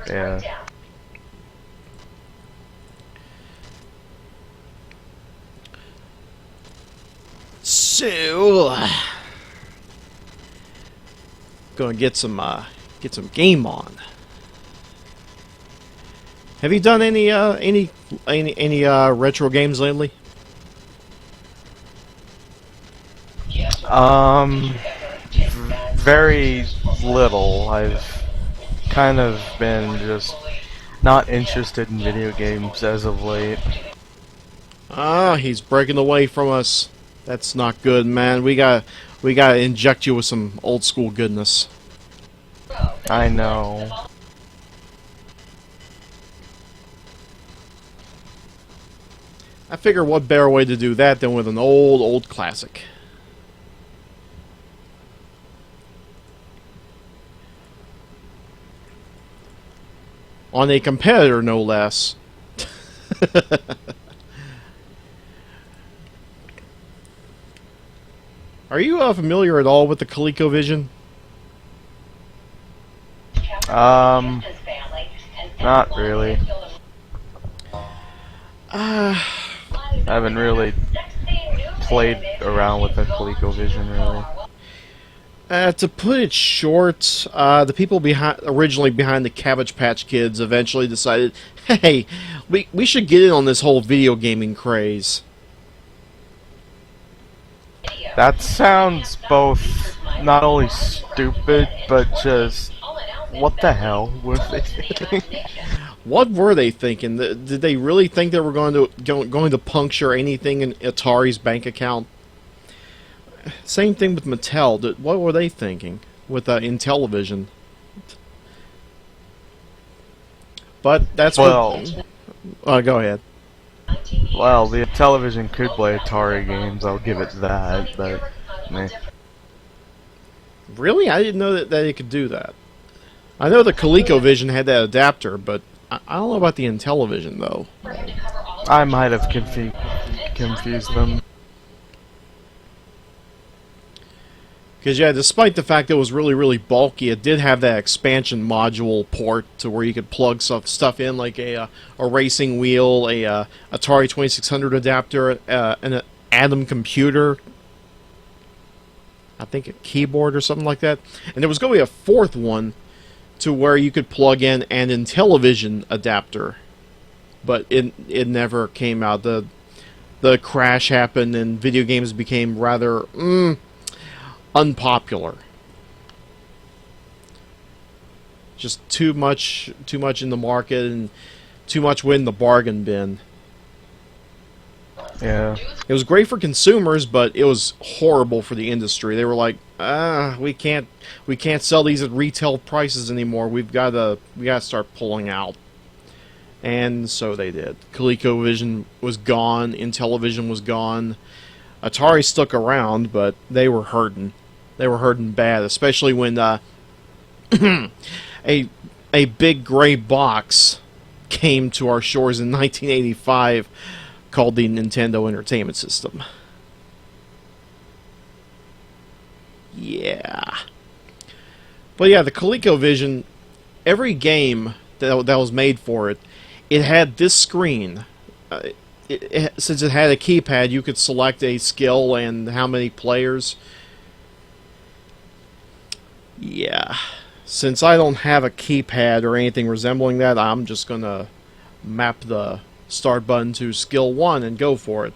Yeah. So, gonna get some game on. Have you done any retro games lately? Um, very little. I've kind of been just not interested in video games as of late. Ah, he's breaking away from us. That's not good, man. We gotta inject you with some old school goodness. I know. I figure what better way to do that than with an old classic. On a competitor, no less. Are you familiar at all with the Colecovision? Not really. I haven't really played around with the Colecovision, really. To put it short, the people originally behind the Cabbage Patch Kids eventually decided, hey, we should get in on this whole video gaming craze. That sounds both not only stupid, but just what the hell were they thinking? What were they thinking? Did they really think they were going to puncture anything in Atari's bank account? Same thing with Mattel. What were they thinking with Intellivision? But that's well. Go ahead. Well, the television could play Atari games. I'll give it that. But meh. Really, I didn't know that it could do that. I know the ColecoVision had that adapter, but I don't know about the Intellivision though. I might have confused them. Because, yeah, despite the fact it was really bulky, it did have that expansion module port to where you could plug stuff in, like a racing wheel, a Atari 2600 adapter, an Atom computer, I think a keyboard or something like that. And there was going to be a fourth one to where you could plug in an Intellivision adapter. But it never came out. The crash happened and video games became rather unpopular. Just too much in the market and too much in the bargain bin. Yeah. It was great for consumers, but it was horrible for the industry. They were like, we can't sell these at retail prices anymore. We gotta start pulling out. And so they did. ColecoVision was gone, Intellivision was gone. Atari stuck around, but they were hurting. They were hurting bad, especially when a big gray box came to our shores in 1985 called the Nintendo Entertainment System. Yeah. But yeah, the ColecoVision, every game that was made for it, it had this screen. Since it had a keypad, you could select a skill and how many players. Yeah. Since I don't have a keypad or anything resembling that, I'm just gonna map the start button to skill 1 and go for it.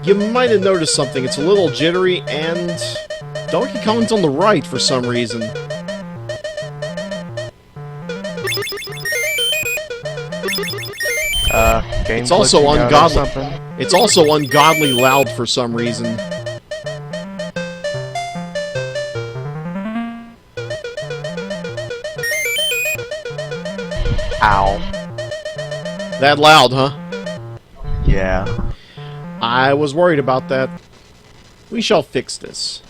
You might have noticed something. It's a little jittery, and Donkey Kong's on the right for some reason. It's also ungodly. It's also ungodly loud for some reason. Ow. That loud, huh? Yeah. I was worried about that. We shall fix this.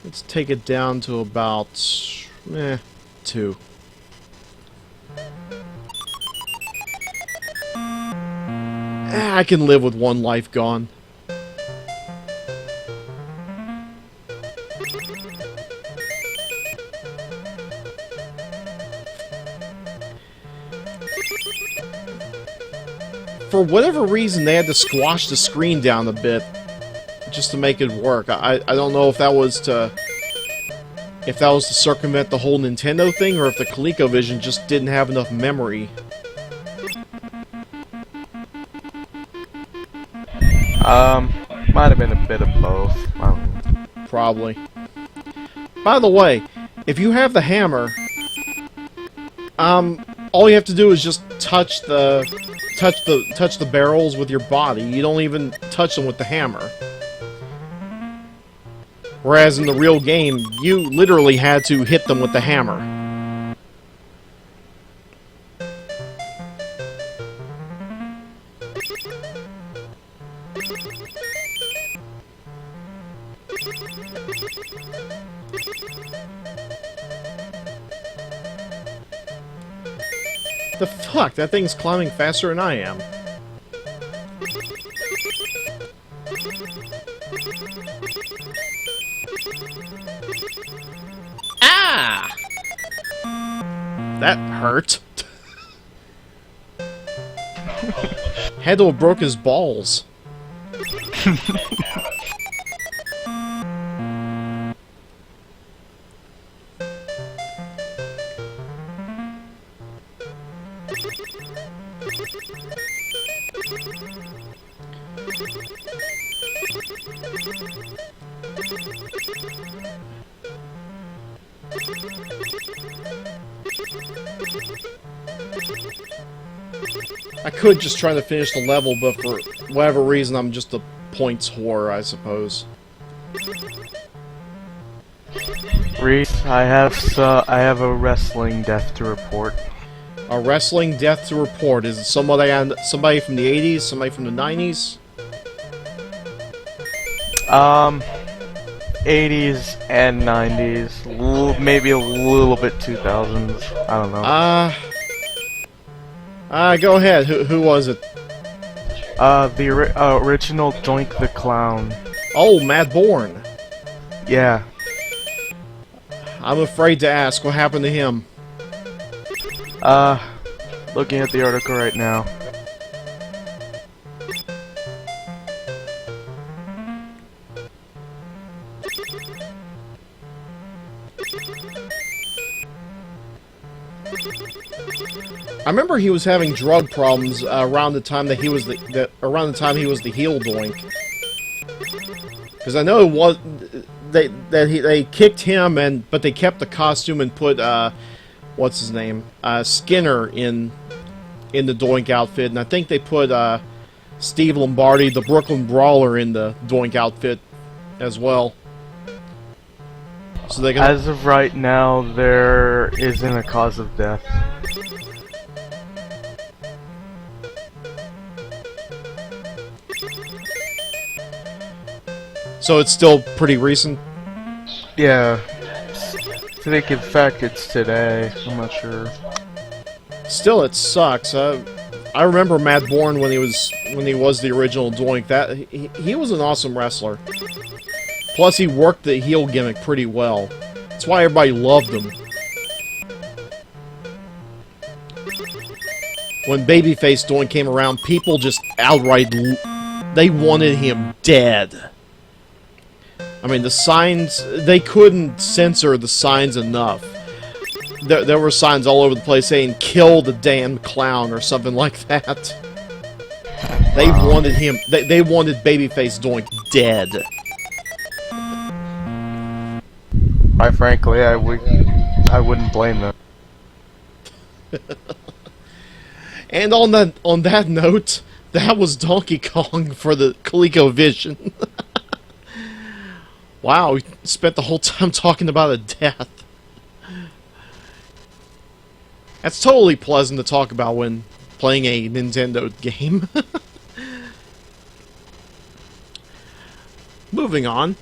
Let's take it down to about 2. I can live with one life gone. For whatever reason, they had to squash the screen down a bit just to make it work. I don't know if that was to circumvent the whole Nintendo thing, or if the ColecoVision just didn't have enough memory. Might have been a bit of both. Probably. By the way, if you have the hammer, all you have to do is just touch the barrels with your body. You don't even touch them with the hammer. Whereas in the real game, you literally had to hit them with the hammer. The fuck? That thing's climbing faster than I am. Ah! That hurt. Had to have broke his balls. I could just try to finish the level, but for whatever reason, I'm just a points whore, I suppose. Reese, I have a wrestling death to report. A wrestling death to report. Is it somebody from the 80s? Somebody from the 90s? 80s and 90s, maybe a little bit 2000s. I don't know. Go ahead. Who was it? The original Doink the Clown. Oh, Matt Bourne. Yeah. I'm afraid to ask. What happened to him? Looking at the article right now. I remember he was having drug problems around the time that he was the heel Doink. Because I know it was they kicked him but they kept the costume and put what's his name Skinner in the Doink outfit, and I think they put Steve Lombardi, the Brooklyn Brawler, in the Doink outfit as well. So they can... As of right now, there isn't a cause of death. So it's still pretty recent? Yeah. I think in fact it's today. I'm not sure. Still, it sucks. I remember Matt Bourne when he was the original Doink. That he was an awesome wrestler. Plus, he worked the heel gimmick pretty well. That's why everybody loved him. When Babyface Doink came around, people just outright they wanted him dead. I mean, the signs, they couldn't censor the signs enough. There were signs all over the place saying, "Kill the damn clown," or something like that. They wanted him, they wanted Babyface Doink dead. Quite frankly, I wouldn't blame them. And on that note, that was Donkey Kong for the ColecoVision. Wow, we spent the whole time talking about a death. That's totally pleasant to talk about when playing a Nintendo game. Moving on.